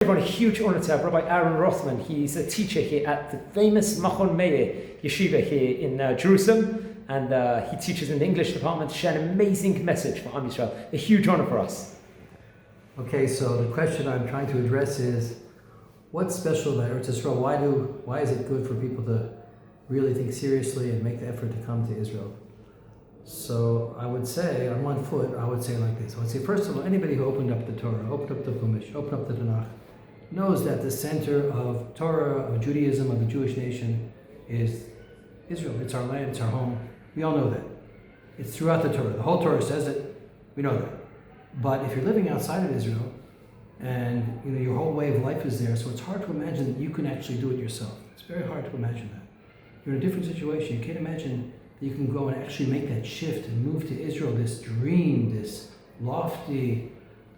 Everyone, a huge honor to have Rabbi Aharon Rothman. He's a teacher here at the famous Machon Meir Yeshiva here in Jerusalem, and he teaches in the English department. Share an amazing message for Am Yisrael. A huge honor for us. Okay, so the question I'm trying to address is, what's special about Eretz Yisrael? Why is it good for people to really think seriously and make the effort to come to Israel? So I would say, on one foot, I would say like this. I would say, first of all, anybody who opened up the Torah, opened up the Chumash, opened up the Tanakh, knows that the center of Torah, of Judaism, of the Jewish nation is Israel. It's our land, it's our home. We all know that. It's throughout the Torah. The whole Torah says it. We know that. But if you're living outside of Israel, and your whole way of life is there, so it's hard to imagine that you can actually do it yourself. It's very hard to imagine that. You're in a different situation. You can't imagine that you can go and actually make that shift and move to Israel, this dream, this lofty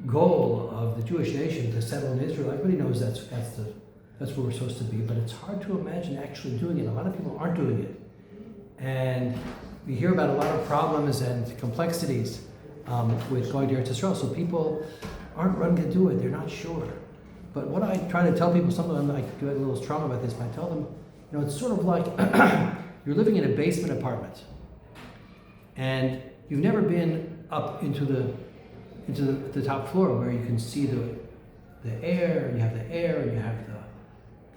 goal of the Jewish nation to settle in Israel. Everybody knows that's where we're supposed to be, but it's hard to imagine actually doing it. A lot of people aren't doing it. And we hear about a lot of problems and complexities with going to Eretz Yisrael, so people aren't running to do it. They're not sure. But what I try to tell people, sometimes I get a little strong about this, but I tell them, it's sort of like you're living in a basement apartment, and you've never been up into the top floor where you can see the air, and you have the air, and you have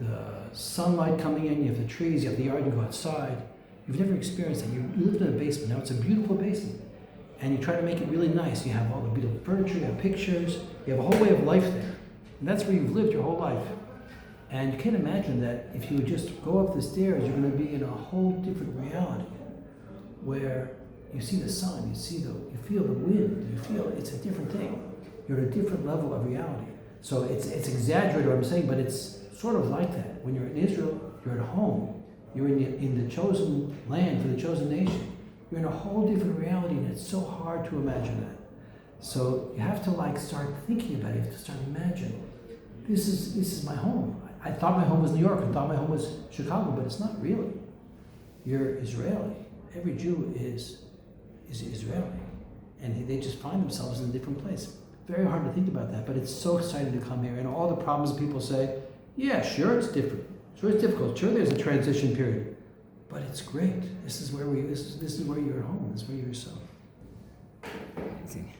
the sunlight coming in, you have the trees, you have the yard, you go outside. You've never experienced that. You lived in a basement. Now it's a beautiful basement, and you try to make it really nice. You have all the beautiful furniture, you have pictures, you have a whole way of life there, and that's where you've lived your whole life. And you can't imagine that if you would just go up the stairs, you're going to be in a whole different reality, where you see the sun, you feel the wind, you feel it's a different thing. You're at a different level of reality. So it's exaggerated what I'm saying, but it's sort of like that. When you're in Israel, you're at home. You're in the chosen land for the chosen nation. You're in a whole different reality, and it's so hard to imagine that. So you have to start thinking about it. You have to start imagining. This is my home. I thought my home was New York. I thought my home was Chicago, but it's not really. You're Israeli. Every Jew is Israeli, and they just find themselves in a different place. Very hard to think about that, but it's so exciting to come here. And all the problems people say, yeah, sure, it's different. Sure, it's difficult. Sure, there's a transition period, but it's great. This is where you're at home. This is where you're yourself. Amazing.